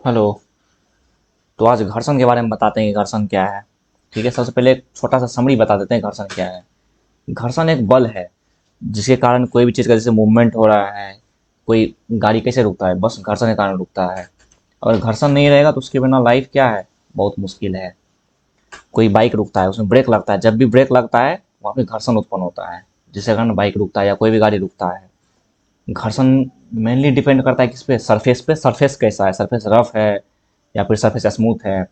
Hello. तो आज घर्षण के बारे में बताते हैं कि घर्षण क्या है। ठीक है, सबसे पहले एक छोटा सा समरी बता देते हैं घर्षण क्या है। घर्षण एक बल है जिसके कारण कोई भी चीज़ का जैसे मूवमेंट हो रहा है। कोई गाड़ी कैसे रुकता है, बस घर्षण के कारण रुकता है। अगर घर्षण नहीं रहेगा तो उसके बिना लाइफ क्या है, बहुत मुश्किल है। कोई बाइक रुकता है, उसमें ब्रेक लगता है, जब भी ब्रेक लगता है वहाँ पे घर्षण उत्पन्न होता है, जिसके कारण बाइक रुकता है या कोई भी गाड़ी रुकता है। घर्षण मेनली डिपेंड करता है किस पे, सरफेस कैसा है, सरफेस रफ है या फिर सरफेस स्मूथ है।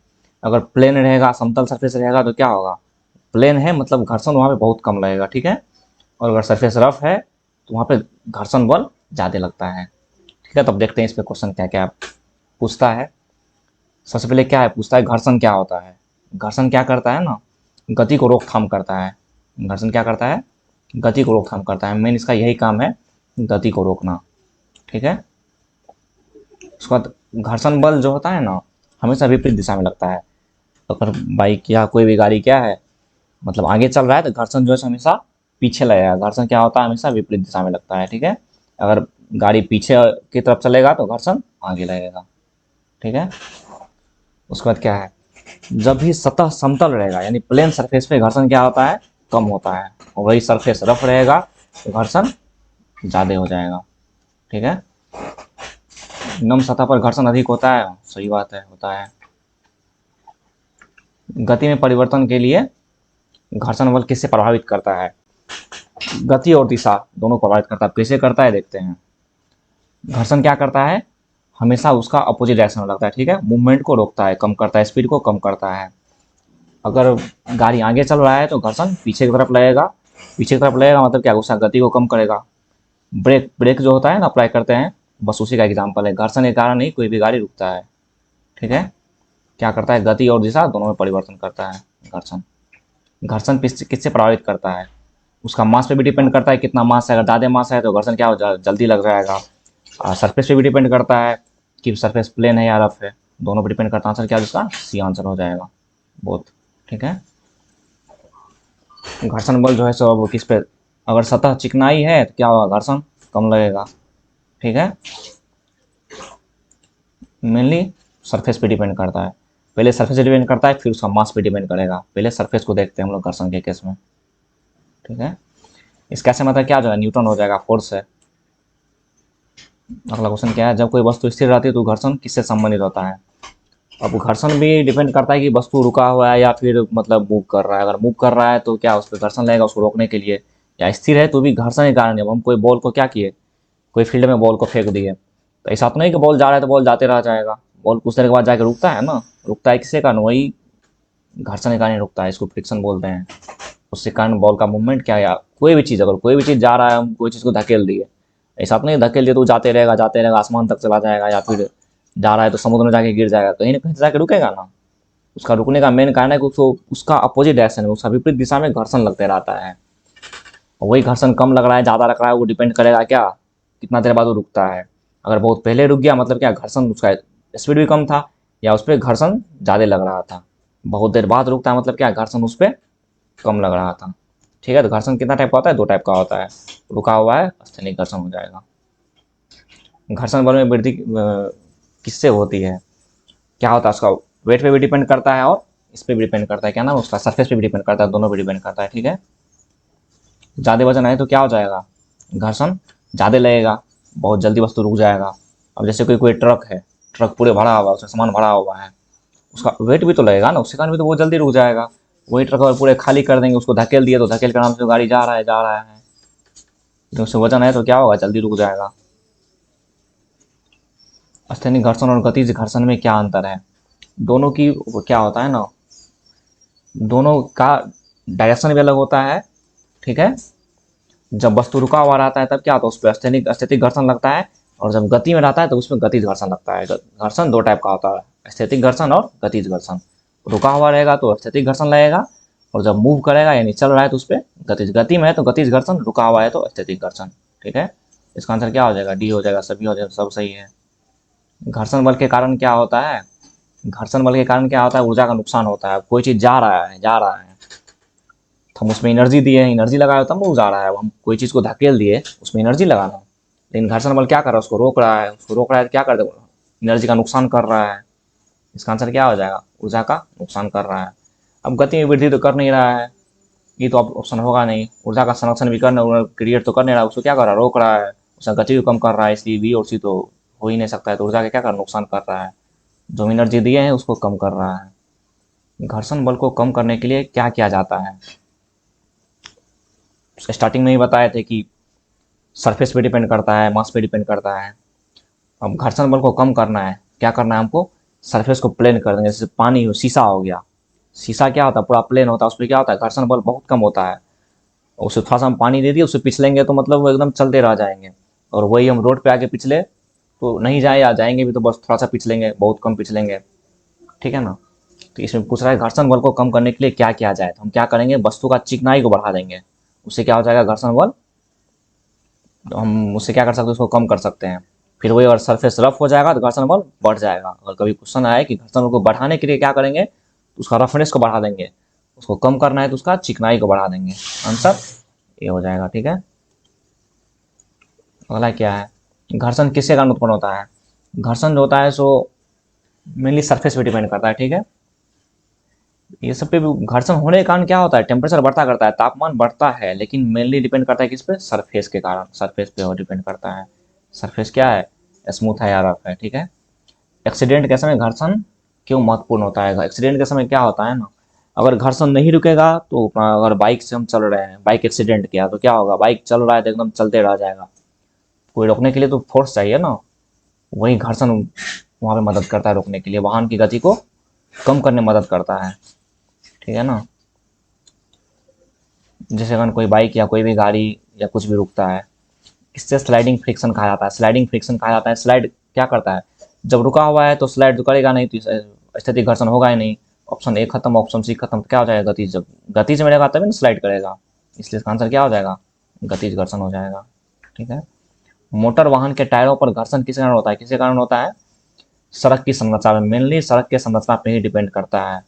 अगर प्लेन रहेगा, समतल सरफेस रहेगा तो क्या होगा, प्लेन है मतलब घर्षण वहाँ पे बहुत कम लगेगा। ठीक है। और अगर सरफेस रफ है तो वहाँ पे घर्षण बल ज़्यादा लगता है। ठीक है, तब देखते हैं इस पे क्वेश्चन क्या क्या पूछता है। सबसे पहले क्या है, पूछता है घर्षण क्या होता है। घर्षण क्या करता है ना, गति को रोकथाम करता है। घर्षण क्या करता है, गति को रोकथाम करता है। मेन इसका यही काम है, गति को रोकना। ठीक है। उसके बाद घर्षण बल जो होता है ना, हमेशा विपरीत दिशा में लगता है। अगर बाइक या कोई भी गाड़ी क्या है, मतलब आगे चल रहा है तो घर्षण जो है हमेशा पीछे लगेगा। घर्षण क्या होता है, हमेशा विपरीत दिशा में लगता है। ठीक है। अगर गाड़ी पीछे की तरफ चलेगा तो घर्षण आगे लगेगा। ठीक है। उसके बाद क्या है, जब भी सतह समतल रहेगा यानी प्लेन सरफेस पे घर्षण क्या होता है, कम होता है। और वही सरफेस रफ रहेगा तो घर्षण ज़्यादा हो जाएगा। ठीक है। नम सतह पर घर्षण अधिक होता है, सही बात है, होता है। गति में परिवर्तन के लिए घर्षण बल किससे प्रभावित करता है, गति और दिशा दोनों को प्रभावित करता है। कैसे करता है देखते हैं। घर्षण क्या करता है, हमेशा उसका अपोजिट डायरेक्शन में लगता है। ठीक है, मूवमेंट को रोकता है, कम करता है, स्पीड को कम करता है। अगर गाड़ी आगे चल रहा है तो घर्षण पीछे की तरफ लगेगा। पीछे की तरफ लगेगा मतलब क्या, उसका गति को कम करेगा। ब्रेक ब्रेक जो होता है ना, अप्लाई करते हैं, बस उसी का एग्जाम्पल है। घर्षण के कारण ही कोई भी गाड़ी रुकता है। ठीक है। क्या करता है, गति और दिशा दोनों में परिवर्तन करता है घर्षण। घर्षण किससे प्रभावित करता है, उसका मास पे भी डिपेंड करता है, कितना मास है। अगर ज़्यादा मास है तो घर्षण क्या हो जल्दी लग जाएगा। और सरफेस पे भी डिपेंड करता है कि सरफेस प्लेन है या रफ है, दोनों पर डिपेंड करता है। आंसर क्या है इसका, सी आंसर हो जाएगा, बहुत। ठीक है। घर्षण बल जो है सो अब किस पे, अगर सतह चिकनाई है तो क्या होगा, घर्षण कम लगेगा। ठीक है। मेनली सरफेस पे डिपेंड करता है। पहले सरफेस पे डिपेंड करता है, फिर उसका मास पे डिपेंड करेगा। पहले सरफेस को देखते हैं हम लोग घर्षण के केस में। ठीक है। इस कैसे मतलब क्या जो है, न्यूटन हो जाएगा, फोर्स है। अगला क्वेश्चन क्या है, जब कोई वस्तु स्थिर रहती है तो घर्षण किससे संबंधित होता है। अब घर्षण भी डिपेंड करता है कि वस्तु रुका हुआ है या फिर मतलब मूव कर रहा है। अगर मूव कर रहा है तो क्या उस पर घर्षण लगेगा उसको रोकने के लिए, या स्थिर है तो भी घर्षण के कारण। जब हम कोई बॉल को क्या किए, कोई फील्ड में बॉल को फेंक दिए तो ऐसा तो नहीं कि बॉल जा रहा है तो बॉल जाते रह जाएगा। बॉल कुछ देर के बाद जाके रुकता है ना, रुकता है किसके कारण, वही घर्षण के कारण रुकता है। इसको फ्रिक्शन बोलते हैं। उसके कारण बॉल का मूवमेंट क्या है, कोई भी चीज़, अगर कोई भी चीज़ जा रहा है, हम कोई चीज़ को धकेल दिए, ऐसा तो नहीं धकेल दिए तो जाते रहेगा, आसमान तक चला जाएगा, या फिर जा रहा है तो समुद्र में जाके गिर जाएगा, कहीं ना कहीं जाके रुकेगा ना। उसका रुकने का मेन कारण है कि उसको उसका अपोजिट डायरेक्शन में, उसका विपरीत दिशा में घर्षण लगते रहता है। और वही घर्षण कम लग रहा है, ज़्यादा लग रहा है, वो डिपेंड करेगा क्या, कितना देर बाद वो रुकता है। अगर बहुत पहले रुक गया मतलब क्या, घर्षण उसका स्पीड भी कम था या उस पर घर्षण ज़्यादा लग रहा था। बहुत देर बाद रुकता है मतलब क्या, घर्षण उस पर कम लग रहा था। ठीक है। तो घर्षण कितना टाइप का होता है, दो टाइप का होता है, रुका हुआ है, स्थैतिक घर्षण हो जाएगा। घर्षण बल में वृद्धि किससे होती है, क्या होता है, उसका वेट पे भी डिपेंड करता है और इस पे भी डिपेंड करता है, क्या ना, उसका सरफेस पे भी डिपेंड करता है, दोनों पे डिपेंड करता है। ठीक है। ज़्यादा वजन है तो क्या हो जाएगा, घर्षण ज़्यादा लगेगा, बहुत जल्दी वस्तु रुक जाएगा। अब जैसे कोई कोई ट्रक है, ट्रक पूरे भरा हुआ है, उसमें सामान भरा हुआ है, उसका वेट भी तो लगेगा ना, उसके कारण भी तो वो जल्दी रुक जाएगा। वही ट्रक अगर पूरे खाली कर देंगे, उसको धकेल दिए तो धकेल के नाम से गाड़ी जा रहा है, तो उससे वजन है तो क्या होगा, जल्दी रुक जाएगा। स्थैतिक घर्षण और गतिज घर्षण में क्या अंतर है, दोनों की क्या होता है ना, दोनों का डायरेक्शन भी अलग होता है। ठीक है। जब वस्तु रुका हुआ रहता है तब क्या होता है, उस पर स्थैतिक घर्षण लगता है। और जब गति में रहता है तो उसमें गतिज घर्षण लगता है। घर्षण दो टाइप का होता है, स्थैतिक घर्षण और गतिज घर्षण। रुका हुआ रहेगा तो स्थैतिक घर्षण लगेगा, और जब मूव करेगा यानी चल रहा है तो उस पर गतिज, गति में है तो गतिज घर्षण, रुका हुआ है तो स्थैतिक घर्षण। ठीक है। इसका आंसर क्या हो जाएगा, डी हो जाएगा, सभी हो जाएगा, सब सही है। घर्षण बल के कारण क्या होता है, घर्षण बल के कारण क्या होता है, ऊर्जा का नुकसान होता है। कोई चीज़ जा रहा है तो हम उसमें एनर्जी दिए, एनर्जी लगाए तब वो जा रहा है। हम कोई चीज़ को धकेल दिए, उसमें एनर्जी लगाना, लेकिन घर्षण बल क्या कर रहा है, उसको रोक रहा है। उसको रोक रहा है तो क्या कर देगा, एनर्जी का नुकसान कर रहा है। इसका आंसर क्या हो जाएगा? ऊर्जा का नुकसान कर रहा है। अब गति में वृद्धि तो कर नहीं रहा है, ये तो ऑप्शन होगा नहीं। ऊर्जा का संरक्षण भी करना, क्रिएट तो कर नहीं रहा, उसको क्या कर रहा है? रोक रहा है। उसका गति भी कम कर रहा है, इसलिए बी और सी तो हो ही नहीं सकता है। तो ऊर्जा का क्या कर नुकसान कर रहा है, जो एनर्जी दिए हैं उसको कम कर रहा है। घर्षण बल को कम करने के लिए क्या किया जाता है? स्टार्टिंग में ही बताए थे कि सरफेस पे डिपेंड करता है, मास पे डिपेंड करता है। अब घर्षण बल को कम करना है, क्या करना है हमको? सरफेस को प्लेन कर देंगे। जैसे पानी हो, शीशा हो गया, शीशा क्या होता है? पूरा प्लेन होता है, उस पर क्या होता है? घर्षण बल बहुत कम होता है। उसे थोड़ा सा हम पानी दे दिए, उसे पिछलेंगे तो मतलब वो एकदम चलते रह जाएंगे। और वही हम रोड पे आके पिछले तो नहीं जाए, या जाएंगे भी तो बस थोड़ा सा पिछलेंगे, बहुत कम पिछलेंगे। ठीक है ना? तो इसमें पूछ रहा है घर्षण बल को कम करने के लिए क्या किया जाए। तो हम क्या करेंगे? वस्तु का चिकनाई को बढ़ा देंगे, उससे क्या हो जाएगा? घर्षण बल, तो हम उससे क्या कर सकते हैं? उसको कम कर सकते हैं। फिर वही अगर सरफेस रफ हो जाएगा तो घर्षण बल बढ़ जाएगा। अगर कभी क्वेश्चन आए कि घर्षण बल को बढ़ाने के लिए क्या करेंगे, तो उसका रफनेस को बढ़ा देंगे। उसको कम करना है तो उसका चिकनाई को बढ़ा देंगे। आंसर ये हो जाएगा। ठीक है, अगला क्या है? घर्षण किसके कारण उत्पन्न होता है? घर्षण जो होता है सो मेनली सरफेस पे डिपेंड करता है। ठीक है, ये सब पे भी घर्षण होने के कारण क्या होता है? टेम्परेचर बढ़ता करता है, तापमान बढ़ता है, लेकिन मेनली डिपेंड करता है किस पे? सरफेस के कारण, सरफेस पे वो डिपेंड करता है। सरफेस क्या है? स्मूथ है या रफ है। ठीक है, एक्सीडेंट के समय घर्षण क्यों महत्वपूर्ण होता है? एक्सीडेंट के समय क्या होता है ना, अगर घर्षण नहीं रुकेगा तो अगर बाइक से हम चल रहे हैं, बाइक एक्सीडेंट किया तो क्या होगा? बाइक चल रहा है तो एकदम चलते रह जाएगा। कोई रोकने के लिए तो फोर्स चाहिए ना, वही घर्षण वहाँ पे मदद करता है रोकने के लिए, वाहन की गति को कम करने में मदद करता है। ठीक है ना? जैसे अगर कोई बाइक या कोई भी गाड़ी या कुछ भी रुकता है, इससे स्लाइडिंग फ्रिक्शन कहा जाता है। स्लाइडिंग फ्रिक्शन कहा जाता है। स्लाइड क्या करता है? जब रुका हुआ है तो स्लाइड तो करेगा नहीं, तो स्थिति घर्षण होगा ही नहीं। ऑप्शन ए खत्म, ऑप्शन सी खत्म, तो क्या हो जाएगा? गतिज। जब गतिज में रहेगा तभी ना स्लाइड करेगा, इसलिए इसका आंसर क्या हो जाएगा? गतिज घर्षण हो जाएगा। ठीक है, मोटर वाहन के टायरों पर घर्षण किस कारण होता है? किसके कारण होता है? सड़क की संरचना में, मेनली सड़क के संरचना पे ही डिपेंड करता है।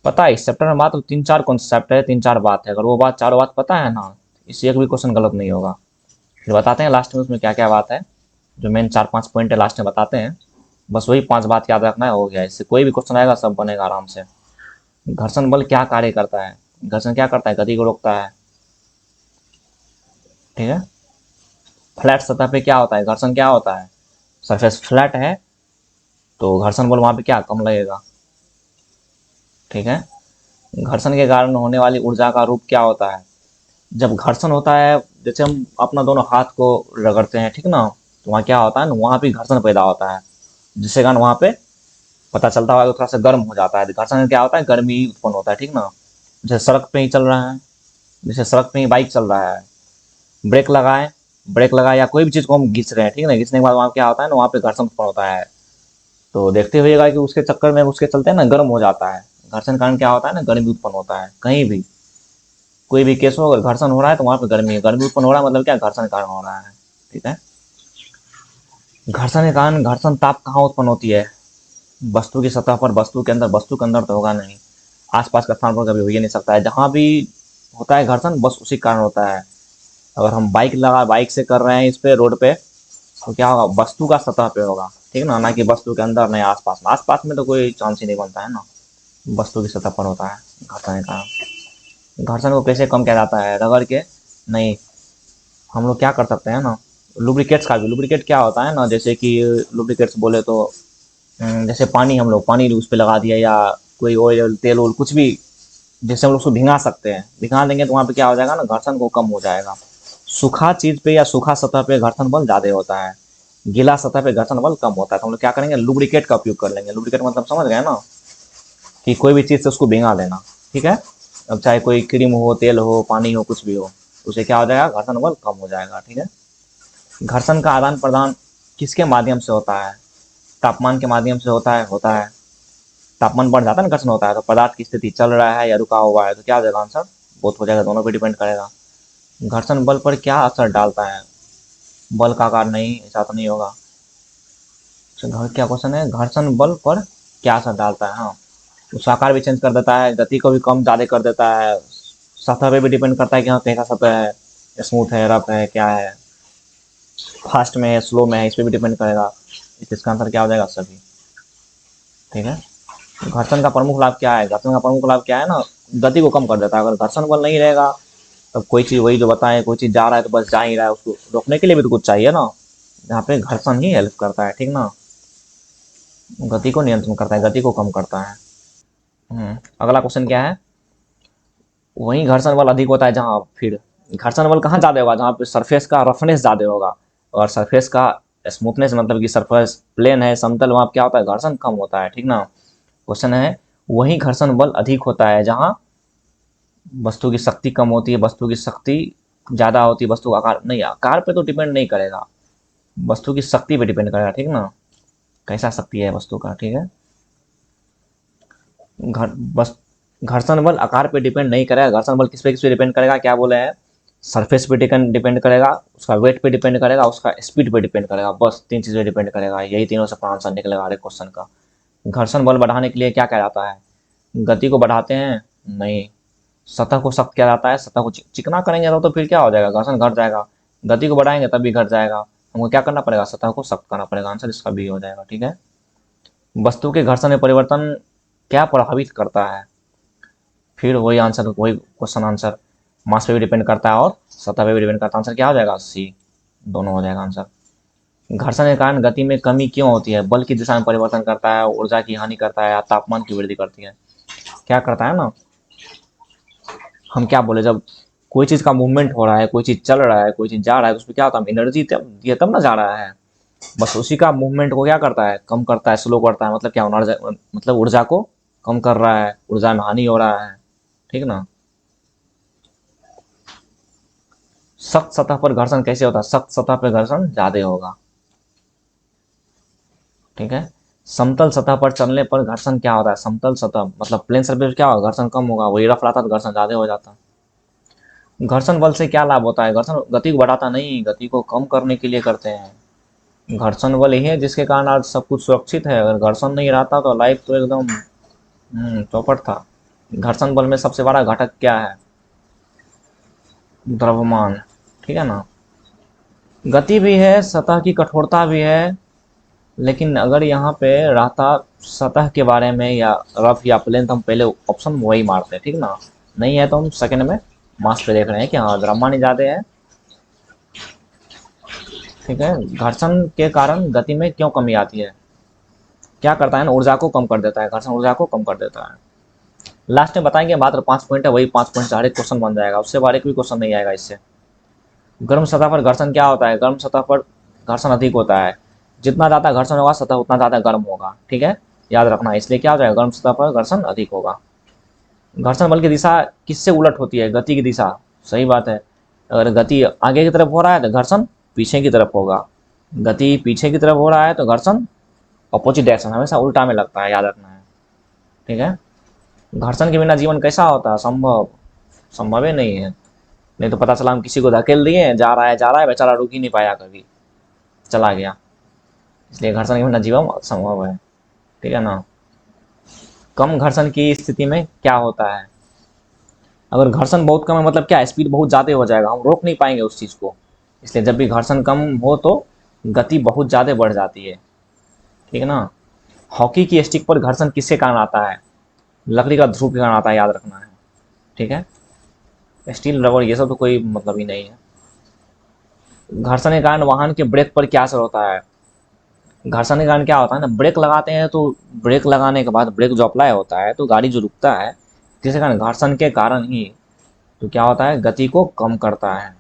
पता है इस चैप्टर में मात्र 3-4 कॉन्सेप्ट है, 3-4 बात है। अगर वो बात चारों बात पता है ना, इससे एक भी क्वेश्चन गलत नहीं होगा। फिर बताते हैं लास्ट में उसमें क्या क्या बात है, जो मेन 4-5 पॉइंट है लास्ट में बताते हैं। बस वही 5 बात याद रखना है, हो गया। इससे कोई भी क्वेश्चन आएगा सब बनेगा आराम से। घर्षण बल क्या कार्य करता है? घर्षण क्या करता है? गति को रोकता है। ठीक है, फ्लैट सतह पे क्या होता है? घर्षण क्या होता है? सरफेस फ्लैट है तो घर्षण बल वहां पे क्या कम लगेगा। ठीक है, घर्षण के कारण होने वाली ऊर्जा का रूप क्या होता है? जब घर्षण होता है, जैसे हम अपना दोनों हाथ को रगड़ते हैं, ठीक ना, तो वहाँ क्या होता है ना, वहाँ भी घर्षण पैदा होता है, जिससे कारण वहाँ पे पता चलता है थोड़ा सा गर्म हो जाता है। घर्षण में क्या होता है? गर्मी उत्पन्न होता है। ठीक ना, जैसे सड़क पे ही चल रहा है, जैसे सड़क पे ही बाइक चल रहा है, ब्रेक लगाए, ब्रेक लगाए या कोई भी चीज़ को हम घिस रहे हैं, ठीक ना, घिसने के बाद वहाँ क्या होता है ना, वहाँ पे घर्षण उत्पन्न होता है। तो देखते हुएगा कि उसके चक्कर में, उसके चलते ना गर्म हो जाता है। घर्षण कारण क्या होता है ना, गर्मी उत्पन्न होता है। कहीं भी कोई भी केस हो, अगर घर्षण हो रहा है तो वहाँ पे गर्मी है, गर्मी उत्पन्न हो रहा है मतलब क्या? घर्षण कारण हो रहा है। ठीक है, घर्षण के कारण घर्षण ताप कहाँ उत्पन्न होती है? वस्तु की सतह पर, वस्तु के अंदर। वस्तु के अंदर तो होगा नहीं, आसपास का स्थान पर कभी हो ही नहीं सकता है। जहाँ भी होता है घर्षण बस उसी कारण होता है। अगर हम बाइक से कर रहे हैं इस पे रोड पे, तो क्या होगा? वस्तु का सतह पे होगा। ठीक ना, ना कि वस्तु के अंदर, नहीं आसपास में। आसपास में तो कोई चांस ही नहीं बनता है ना, वस्तु की सतह पर होता है घर्षण का। घर्षण को कैसे कम किया जाता है? रगड़ के नहीं, हम लोग क्या कर सकते हैं ना, लुब्रिकेट्स का भी। लुब्रिकेट क्या होता है ना, जैसे कि लुब्रिकेट्स बोले तो जैसे पानी, हम लोग पानी उस पर लगा दिया, या कोई ऑयल तेल ओल कुछ भी, जैसे हम लोग उसको भिंगा सकते हैं। भिंगा देंगे तो वहाँ पे क्या हो जाएगा ना, घर्षण को कम हो जाएगा। सूखा चीज पे या सूखा सतह पे घर्षण बल ज्यादा होता है, गीला सतह पे घर्षण बल कम होता है। तो हम लोग क्या करेंगे? लुब्रिकेट का उपयोग कर लेंगे। लुब्रिकेट मतलब समझ गए ना, कि कोई भी चीज से उसको भिंगा देना। ठीक है, अब चाहे कोई क्रीम हो, तेल हो, पानी हो, कुछ भी हो, उसे क्या हो जाएगा? घर्षण बल कम हो जाएगा। ठीक है, घर्षण का आदान प्रदान किसके माध्यम से होता है? तापमान के माध्यम से होता है। तापमान बढ़ जाता है ना, घर्षण होता है, तो पदार्थ की स्थिति चल रहा है या रुका हुआ है, तो क्या हो जाएगा आंसर? बोथ हो जाएगा, दोनों पे डिपेंड करेगा। घर्षण बल पर क्या असर डालता है? बल का आकार नहीं, ऐसा तो नहीं होगा। क्या क्वेश्चन है? घर्षण बल पर क्या असर डालता है? हाँ, उसका आकार भी चेंज कर देता है, गति को भी कम ज्यादा कर देता है, सतह पे भी डिपेंड करता है कि हाँ कैसा सतह है, स्मूथ है, रफ है, क्या है, फास्ट में है, स्लो में है, इस पर भी डिपेंड करेगा। इसका आंसर क्या हो जाएगा? सभी। ठीक है। घर्षण का प्रमुख लाभ क्या है? घर्षण का प्रमुख लाभ क्या है ना, गति को कम कर देता है। अगर घर्षण बल नहीं रहेगा तब कोई चीज, वही जो बताए, कोई चीज जा रहा है तो बस जा ही रहा है, उसको रोकने के लिए भी तो कुछ चाहिए ना, यहाँ पे घर्षण ही हेल्प करता है। ठीक ना, गति को नियंत्रण करता है, गति को कम करता है। अगला क्वेश्चन क्या है? वहीं घर्षण बल अधिक होता है जहां, फिर घर्षण बल कहाँ ज्यादा होगा? जहाँ पे सरफेस का रफनेस ज्यादा होगा, और सरफेस का स्मूथनेस, मतलब कि सरफेस प्लेन है, समतल, वहां क्या होता है? घर्षण कम होता है। ठीक ना। क्वेश्चन है, वही घर्षण बल अधिक होता है जहां वस्तु की शक्ति कम होती है, वस्तु की शक्ति ज्यादा होती है, वस्तु का आकार नहीं, आकार पे तो डिपेंड नहीं करेगा, वस्तु की शक्ति पे डिपेंड करेगा। ठीक ना, कैसा शक्ति है वस्तु का। ठीक है, घर बस घर्षण बल आकार पे डिपेंड नहीं करेगा। घर्षण बल किस पे डिपेंड करेगा? क्या बोले हैं? सरफेस पे डिपेंड करेगा, उसका वेट पे डिपेंड करेगा, उसका स्पीड पे डिपेंड करेगा। बस तीन चीज़ पे डिपेंड करेगा। यही तीनों से आंसर निकलेगा हर एक क्वेश्चन का। घर्षण बल बढ़ाने के लिए क्या किया जाता है? गति को बढ़ाते हैं? नहीं। सतह को सख्त किया जाता है? सतह को चिकना करेंगे तो फिर क्या हो जाएगा? घर्षण घट जाएगा। गति को बढ़ाएंगे तब भी घट जाएगा। हमको क्या करना पड़ेगा? सतह को सख्त करना पड़ेगा। आंसर इसका भी हो जाएगा। ठीक है। वस्तु के घर्षण में परिवर्तन क्या प्रभावित करता है? फिर वही आंसर, वही क्वेश्चन आंसर, मास पे भी डिपेंड करता है और सतह पे भी डिपेंड करता है। आंसर क्या हो जाएगा? सी, दोनों हो जाएगा आंसर। घर्षण के कारण गति में कमी क्यों होती है? बल की दिशा में परिवर्तन करता है, ऊर्जा की हानि करता है, या तापमान की वृद्धि करती है? क्या करता है ना, हम क्या बोले, जब कोई चीज का मूवमेंट हो रहा है, कोई चीज चल रहा है, कोई चीज जा रहा है, तो उसमें क्या होता है? एनर्जी दिए तब ना जा रहा है। बस उसी का मूवमेंट को क्या करता है? कम करता है, स्लो करता है। मतलब क्या मतलब ऊर्जा को कम कर रहा है, ऊर्जा में हानि हो रहा है। ठीक ना। सख्त सतह पर घर्षण कैसे होता है? सख्त सतह पर घर्षण ज्यादा होगा। ठीक है। समतल सतह पर चलने पर घर्षण क्या होता है? समतल सतह मतलब प्लेन सरफेस क्या होगा? घर्षण कम होगा। वही रफ रहता तो घर्षण ज्यादा हो जाता। घर्षण बल से क्या लाभ होता है? घर्षण गति को बढ़ाता नहीं, गति को कम करने के लिए करते हैं। घर्षण बल ही है जिसके कारण आज सब कुछ सुरक्षित है। अगर घर्षण नहीं रहता तो लाइफ तो एकदम चौपट था। घर्षण बल में सबसे बड़ा घटक क्या है? द्रव्यमान। ठीक है ना। गति भी है, सतह की कठोरता भी है, लेकिन अगर यहाँ पे रहता सतह के बारे में या रफ या प्लेन, तो हम पहले ऑप्शन वही मारते हैं। ठीक ना। नहीं है तो हम सेकंड में मास पे देख रहे हैं कि हाँ द्रव्यमान ही ज्यादा है। ठीक है। घर्षण के कारण गति में क्यों कमी आती है? क्या करता है ना, ऊर्जा को कम कर देता है। घर्षण ऊर्जा को कम कर देता है। लास्ट में बताएंगे, मात्र 5 पॉइंट है, वही 5 पॉइंट से हर एक क्वेश्चन बन जाएगा, उससे बाहर एक भी क्वेश्चन नहीं आएगा इससे। गर्म सतह पर घर्षण क्या होता है? गर्म सतह पर घर्षण अधिक होता है। जितना ज़्यादा घर्षण होगा सतह उतना ज़्यादा गर्म होगा। ठीक है, याद रखना है। इसलिए क्या हो जाएगा? गर्म सतह पर घर्षण अधिक होगा। घर्षण बल की दिशा किससे उलट होती है? गति की दिशा। सही बात है। अगर गति आगे की तरफ हो रहा है तो घर्षण पीछे की तरफ होगा। गति पीछे की तरफ हो रहा है तो घर्षण अपोजिट डायरेक्शन, हमेशा उल्टा में लगता है, याद रखना है। ठीक है। घर्षण के बिना जीवन कैसा होता है? संभव, संभव ही नहीं है। नहीं तो पता चला हम किसी को धकेल दिए, जा रहा है बेचारा, रुक ही नहीं पाया, कभी चला गया। इसलिए घर्षण के बिना जीवन असंभव है। ठीक है ना। कम घर्षण की स्थिति में क्या होता है? अगर घर्षण बहुत कम है मतलब क्या? स्पीड बहुत ज़्यादा हो जाएगा, हम रोक नहीं पाएंगे उस चीज़ को। इसलिए जब भी घर्षण कम हो तो गति बहुत ज़्यादा बढ़ जाती है। ठीक है ना। हॉकी की स्टिक पर घर्षण किसके कारण आता है? लकड़ी का ध्रुव के कारण आता है, याद रखना है। ठीक है। स्टील, रबर, ये सब तो कोई मतलब ही नहीं है। घर्षण के कारण वाहन के ब्रेक पर क्या असर होता है? घर्षण के कारण क्या होता है ना, ब्रेक लगाते हैं तो ब्रेक लगाने के बाद ब्रेक जो अप्लाई होता है तो गाड़ी जो रुकता है, जिसके कारण घर्षण के कारण ही तो क्या होता है? गति को कम करता है।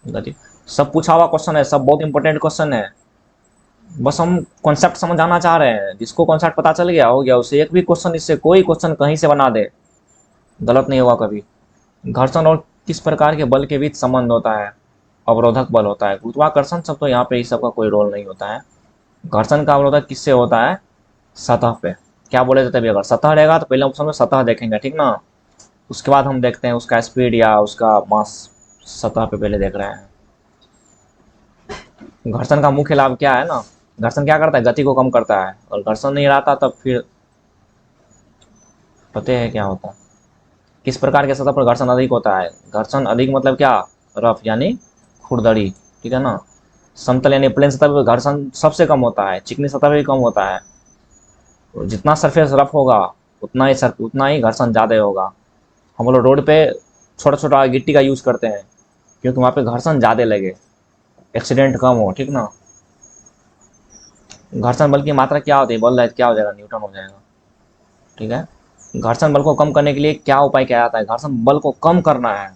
गति, सब पूछा हुआ क्वेश्चन है, सब बहुत इंपॉर्टेंट क्वेश्चन है। बस हम कॉन्सेप्ट समझाना चाह रहे हैं। जिसको कॉन्सेप्ट पता चल गया हो गया, उसे एक भी क्वेश्चन, इससे कोई क्वेश्चन कहीं से बना दे, गलत नहीं होगा कभी। घर्षण और किस प्रकार के बल के बीच संबंध होता है? अवरोधक बल होता है। गुरुत्वाकर्षण सब तो यहाँ पे इस सबका कोई रोल नहीं होता है। घर्षण का अवरोधक किससे होता है? सतह पे। क्या बोले थे तभी, अगर सतह रहेगा तो पहले ऑप्शन में सतह देखेंगे। ठीक ना। उसके बाद हम देखते हैं उसका स्पीड या उसका मास। सतह पे पहले देख रहे हैं। घर्षण का मुख्य लाभ क्या है ना, घर्षण क्या करता है? गति को कम करता है। और घर्षण नहीं रहता तब फिर पता है क्या होता है। किस प्रकार के सतह पर घर्षण अधिक होता है? घर्षण अधिक मतलब क्या? रफ यानी खुरदरी। ठीक है ना। समतल यानी प्लेन सतह पर घर्षण सबसे कम होता है, चिकनी सतह पर भी कम होता है। तो जितना सरफेस रफ होगा उतना ही घर्षण ज़्यादा होगा। हम लोग रोड पे छोटा छोटा गिट्टी का यूज़ करते हैं क्योंकि वहाँ पे घर्षण ज़्यादा लगे, एक्सीडेंट कम हो, ठीक ना। घर्षण बल की मात्रा क्या होती है, बल क्या हो जाएगा, न्यूटन हो जाएगा, ठीक है। घर्षण बल को कम करने के लिए क्या उपाय किया जाता है, घर्षण बल को कम करना है।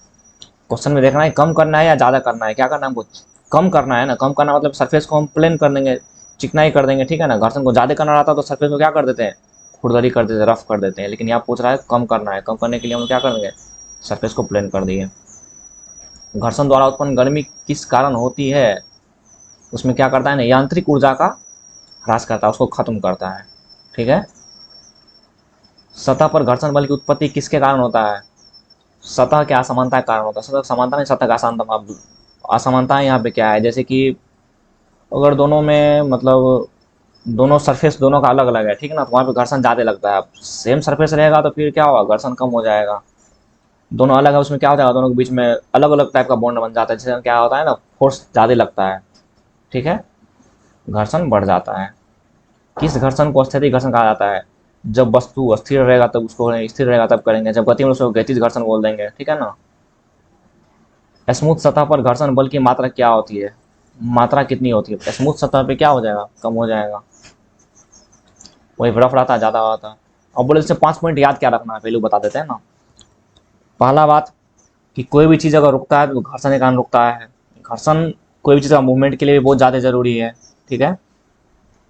क्वेश्चन में देखना है कम करना है या ज़्यादा करना है, क्या करना है हमको, कम करना है ना। कम करना मतलब सरफेस को हम प्लेन कर देंगे, चिकनाई कर देंगे, ठीक है ना। घर्षण को ज़्यादा करना रहता है तो सरफेस को क्या कर देते हैं, खुरदरी कर देते हैं, रफ कर देते हैं। लेकिन यहाँ पूछ रहा है कम करना है, कम करने के लिए हम क्या करेंगे, सरफेस को प्लेन कर दिए। घर्षण द्वारा उत्पन्न गर्मी किस कारण होती है, उसमें क्या करता है ना, यांत्रिक ऊर्जा का ह्रास करता है, उसको खत्म करता है, ठीक है। सतह पर घर्षण बल की उत्पत्ति किसके कारण होता है, सतह के असमानता के कारण होता है। सतह समानता नहीं, सतह का असमानता। असमानता यहाँ पे क्या है, जैसे कि अगर दोनों में मतलब दोनों सरफेस दोनों का अलग अलग है, ठीक है ना, तो वहाँ पे घर्षण ज़्यादा लगता है। सेम सरफेस रहेगा तो फिर क्या होगा, घर्षण कम हो जाएगा। दोनों अलग है उसमें क्या हो जाएगा, दोनों के बीच में अलग अलग टाइप का बॉन्ड बन जाता है, जिससे क्या होता है ना, फोर्स ज़्यादा लगता है, ठीक है, घर्षण बढ़ जाता है। किस घर्षण को स्थैतिक घर्षण कहा जाता है, जब वस्तु स्थिर रहेगा तब उसको करेंगे, स्थिर रहेगा तब करेंगे, जब गति में उसको गतिज घर्षण बोल देंगे, ठीक है ना। स्मूथ सतह पर घर्षण बल की मात्रा क्या होती है, मात्रा कितनी होती है, स्मूथ सतह पे क्या हो जाएगा, कम हो जाएगा। वही रफ रहता है, ज़्यादा होता है। अब बोले इससे 5 पॉइंट याद क्या रखना है, पहले बता देते हैं ना। पहला बात कि कोई भी चीज़ अगर रुकता है तो घर्षण के कारण रुकता है। घर्षण कोई भी चीज़ का मूवमेंट के लिए भी बहुत ज़्यादा जरूरी है, ठीक है।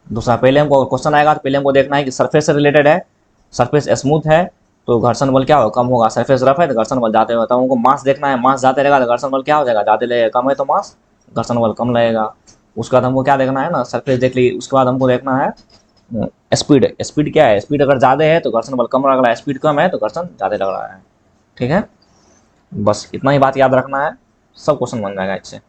दूसरा, पहले हमको क्वेश्चन आएगा तो पहले हमको देखना है कि सरफेस से रिलेटेड है। सरफेस स्मूथ है तो घर्षण बल क्या होगा, कम होगा। सरफेस रफ है तो घर्षण बल ज़्यादा होगा। तो हमको मास देखना है, मास ज़्यादा रहेगा तो घर्षण बल क्या हो जाएगा, ज़्यादा लगेगा। कम है तो मास, घर्षण बल कम लगेगा। उसके बाद हमको क्या देखना है ना, सरफेस देख ली, उसके बाद हमको देखना है स्पीड। स्पीड क्या है, स्पीड अगर ज़्यादा है तो घर्षण बल कम लग रहा है, स्पीड कम है तो घर्षण ज़्यादा लग रहा है, ठीक है। बस इतना ही बात याद रखना है, सब क्वेश्चन बन जाएगा इससे।